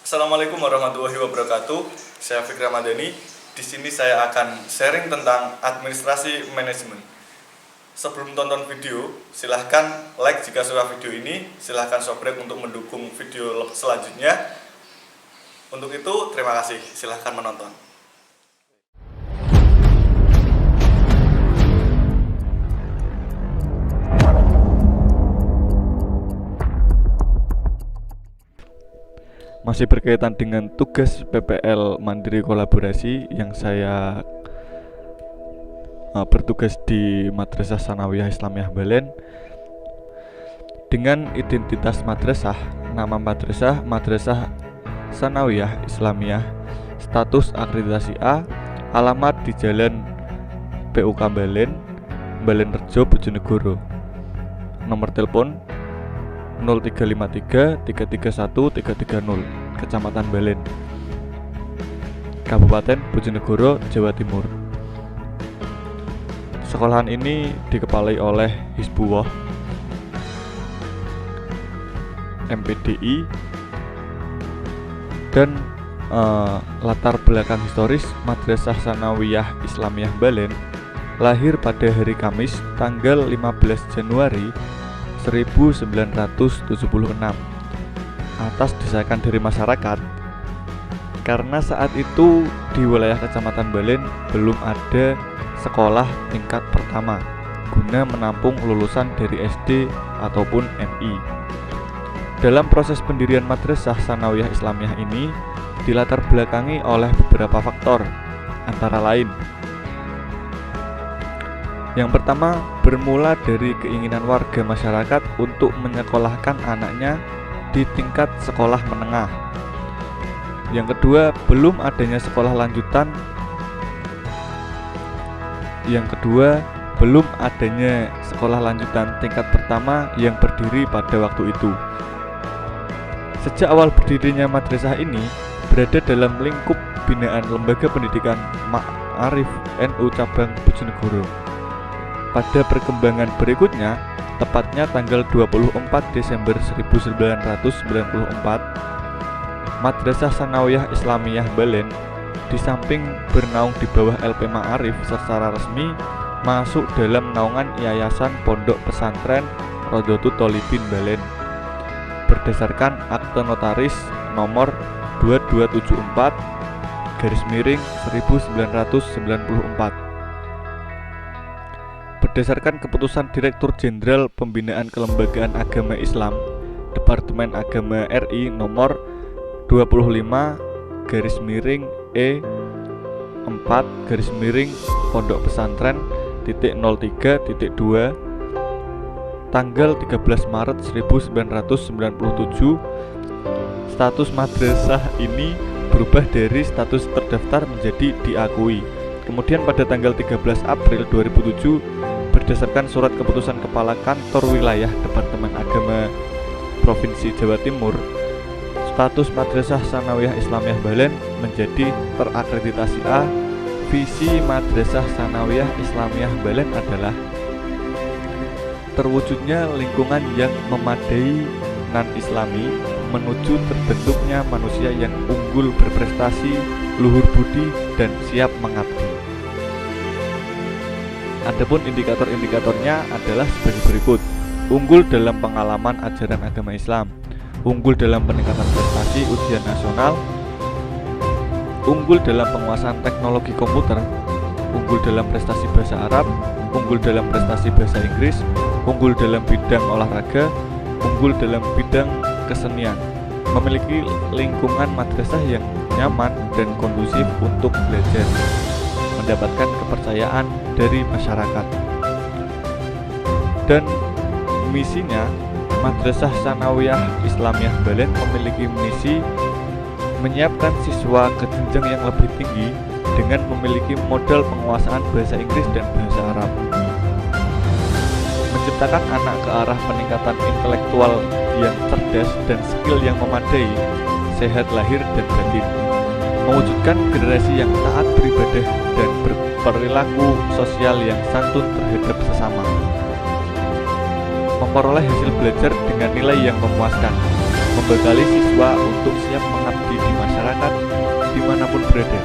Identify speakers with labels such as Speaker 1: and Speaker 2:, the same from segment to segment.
Speaker 1: Assalamualaikum warahmatullahi wabarakatuh. Saya Fikri Ramadhani. Di sini saya akan sharing tentang administrasi manajemen. Sebelum tonton video, silahkan like jika suka video ini. Silahkan subscribe untuk mendukung video selanjutnya. Untuk itu, terima kasih. Silahkan menonton. Masih berkaitan dengan tugas PPL Mandiri Kolaborasi yang saya bertugas di Madrasah Tsanawiyah Islamiyah Balen. Dengan identitas madrasah, nama madrasah Madrasah Tsanawiyah Islamiyah, status akreditasi A, alamat di Jalan PUK Balen, Balen Rejo, Bojonegoro. Nomor telepon 0353 331 330, Kecamatan Balen, Kabupaten Bojonegoro, Jawa Timur. Sekolahan ini dikepalai oleh Hizbullah, MPDI, dan latar belakang historis Madrasah Tsanawiyah Islamiyah Balen lahir pada hari Kamis tanggal 15 Januari 1976 atas desakan dari masyarakat, karena saat itu di wilayah Kecamatan Balen belum ada sekolah tingkat pertama guna menampung lulusan dari SD ataupun MI. Dalam proses pendirian Madrasah Tsanawiyah Islamiyah ini dilatar belakangi oleh beberapa faktor, antara lain: yang pertama, bermula dari keinginan warga masyarakat untuk menyekolahkan anaknya di tingkat sekolah menengah. Yang kedua, belum adanya sekolah lanjutan. Yang kedua, belum adanya sekolah lanjutan tingkat pertama yang berdiri pada waktu itu. Sejak awal berdirinya madrasah ini berada dalam lingkup binaan Lembaga Pendidikan Ma'arif NU Cabang Bojonegoro. Pada perkembangan berikutnya, tepatnya tanggal 24 Desember 1994, Madrasah Tsanawiyah Islamiyah Balen di samping bernaung di bawah LP Ma'arif secara resmi masuk dalam naungan Yayasan Pondok Pesantren Rodotul Tholibin Balen berdasarkan akte notaris nomor 2274/1994. Berdasarkan keputusan Direktur Jenderal Pembinaan Kelembagaan Agama Islam Departemen Agama RI nomor 25/E4/Pondok Pesantren .03.2 tanggal 13 Maret 1997, status madrasah ini berubah dari status terdaftar menjadi diakui. Kemudian pada tanggal 13 April 2007, berdasarkan surat keputusan Kepala Kantor Wilayah Departemen Agama Provinsi Jawa Timur, status Madrasah Tsanawiyah Islamiyah Balen menjadi terakreditasi A. Visi Madrasah Tsanawiyah Islamiyah Balen adalah terwujudnya lingkungan yang memadai non-islami menuju terbentuknya manusia yang unggul berprestasi, luhur budi, dan siap mengabdi. Adapun indikator-indikatornya adalah sebagai berikut: unggul dalam pengalaman ajaran agama Islam, unggul dalam peningkatan prestasi ujian nasional, unggul dalam penguasaan teknologi komputer, unggul dalam prestasi bahasa Arab, unggul dalam prestasi bahasa Inggris, unggul dalam bidang olahraga, unggul dalam bidang kesenian, memiliki lingkungan madrasah yang nyaman dan kondusif untuk belajar, mendapatkan kepercayaan dari masyarakat. Dan misinya, Madrasah Tsanawiyah Islamiyah Balen memiliki misi menyiapkan siswa ke jenjang yang lebih tinggi dengan memiliki modal penguasaan bahasa Inggris dan bahasa Arab, menciptakan anak ke arah peningkatan intelektual yang cerdas dan skill yang memadai, sehat lahir dan batin, mewujudkan generasi yang taat beribadah dan berperilaku sosial yang santun terhadap sesama, memperoleh hasil belajar dengan nilai yang memuaskan, membekali siswa untuk siap mengabdi berada.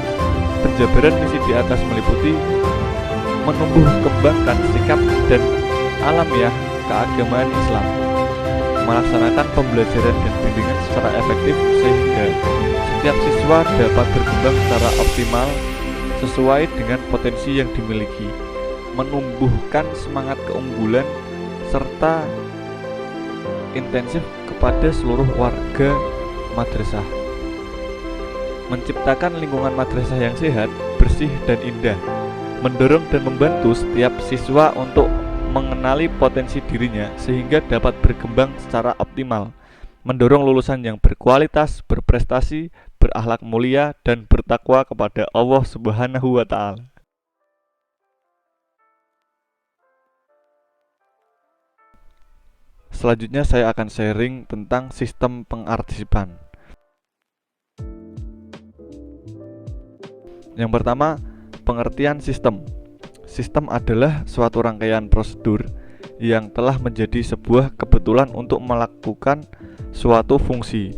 Speaker 1: Penjabaran misi di atas meliputi menumbuh kembangkan sikap dan alamiah keagamaan Islam, melaksanakan pembelajaran dan bimbingan secara efektif sehingga setiap siswa dapat berkembang secara optimal sesuai dengan potensi yang dimiliki, menumbuhkan semangat keunggulan serta intensif kepada seluruh warga madrasah, menciptakan lingkungan madrasah yang sehat, bersih dan indah, mendorong dan membantu setiap siswa untuk mengenali potensi dirinya sehingga dapat berkembang secara optimal, mendorong lulusan yang berkualitas, berprestasi, berakhlak mulia dan bertakwa kepada Allah Subhanahu wa taala. Selanjutnya saya akan sharing tentang sistem pengarsipan. Yang pertama, pengertian sistem. Sistem adalah suatu rangkaian prosedur yang telah menjadi sebuah kebetulan untuk melakukan suatu fungsi.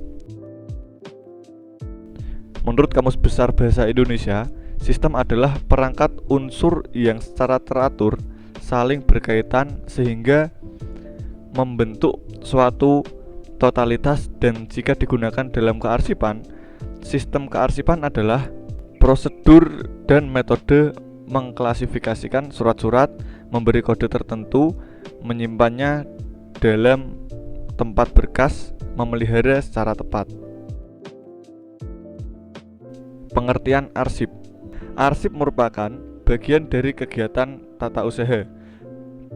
Speaker 1: Menurut Kamus Besar Bahasa Indonesia, sistem adalah perangkat unsur yang secara teratur saling berkaitan sehingga membentuk suatu totalitas, dan jika digunakan dalam kearsipan, sistem kearsipan adalah prosedur dan metode mengklasifikasikan surat-surat, memberi kode tertentu, menyimpannya dalam tempat berkas, memelihara secara tepat. Pengertian arsip. Arsip merupakan bagian dari kegiatan tata usaha,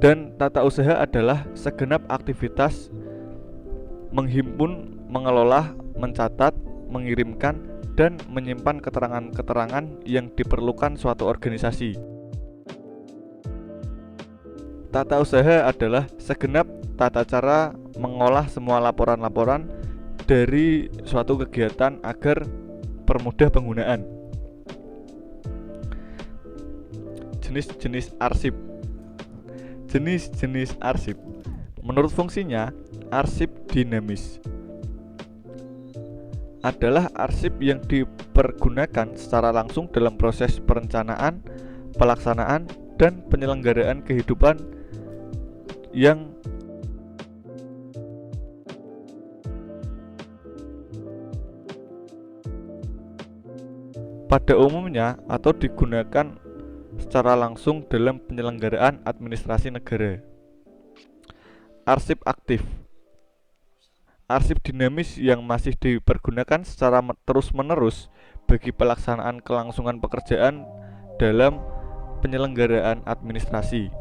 Speaker 1: dan tata usaha adalah segenap aktivitas menghimpun, mengelola, mencatat, mengirimkan, dan menyimpan keterangan-keterangan yang diperlukan suatu organisasi. Tata usaha adalah segenap tata cara mengolah semua laporan-laporan dari suatu kegiatan agar permudah penggunaan. Jenis-jenis arsip. Jenis-jenis arsip. Menurut fungsinya, arsip dinamis adalah arsip yang dipergunakan secara langsung dalam proses perencanaan, pelaksanaan, dan penyelenggaraan kehidupan yang pada umumnya atau digunakan secara langsung dalam penyelenggaraan administrasi negara. Arsip aktif. Arsip dinamis yang masih dipergunakan secara terus-menerus bagi pelaksanaan kelangsungan pekerjaan dalam penyelenggaraan administrasi.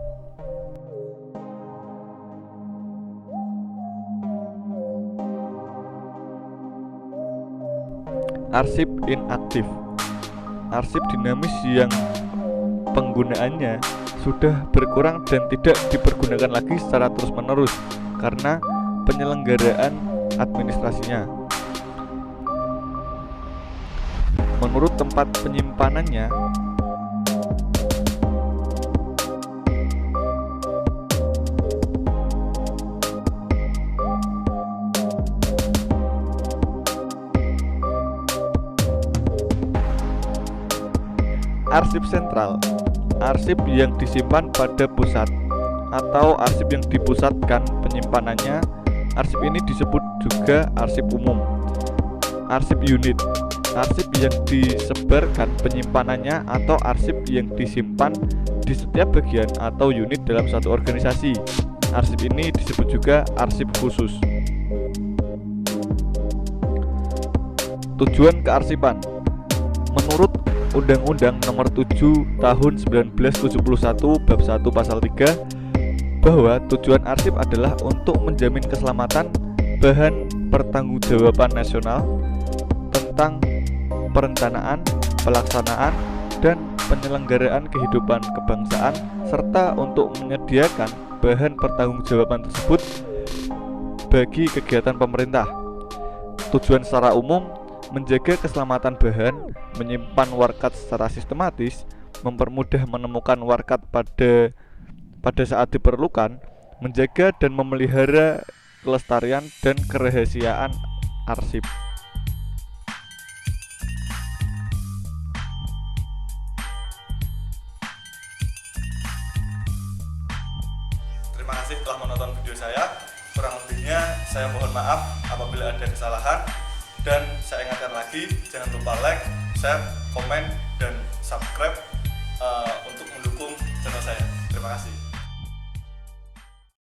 Speaker 1: Arsip inaktif. Arsip dinamis yang penggunaannya sudah berkurang dan tidak dipergunakan lagi secara terus-menerus karena penyelenggaraan administrasinya. Menurut tempat penyimpanannya, arsip sentral, arsip yang disimpan pada pusat atau arsip yang dipusatkan penyimpanannya. Arsip ini disebut juga arsip umum. Arsip unit, arsip yang disebarkan penyimpanannya atau arsip yang disimpan di setiap bagian atau unit dalam satu organisasi. Arsip ini disebut juga arsip khusus. Tujuan kearsipan. Menurut Undang-Undang Nomor 7 Tahun 1971 Bab 1 Pasal 3, bahwa tujuan arsip adalah untuk menjamin keselamatan bahan pertanggungjawaban nasional tentang perencanaan, pelaksanaan, dan penyelenggaraan kehidupan kebangsaan, serta untuk menyediakan bahan pertanggungjawaban tersebut bagi kegiatan pemerintah. Tujuan secara umum menjaga keselamatan bahan, menyimpan warkat secara sistematis, mempermudah menemukan warkat pada saat diperlukan, menjaga dan memelihara kelestarian dan kerahasiaan arsip. Terima kasih telah menonton video saya. Kurang lebihnya saya mohon maaf apabila ada kesalahan. Dan saya ingatkan lagi, jangan lupa like, share, komen, dan subscribe untuk mendukung channel saya. Terima kasih.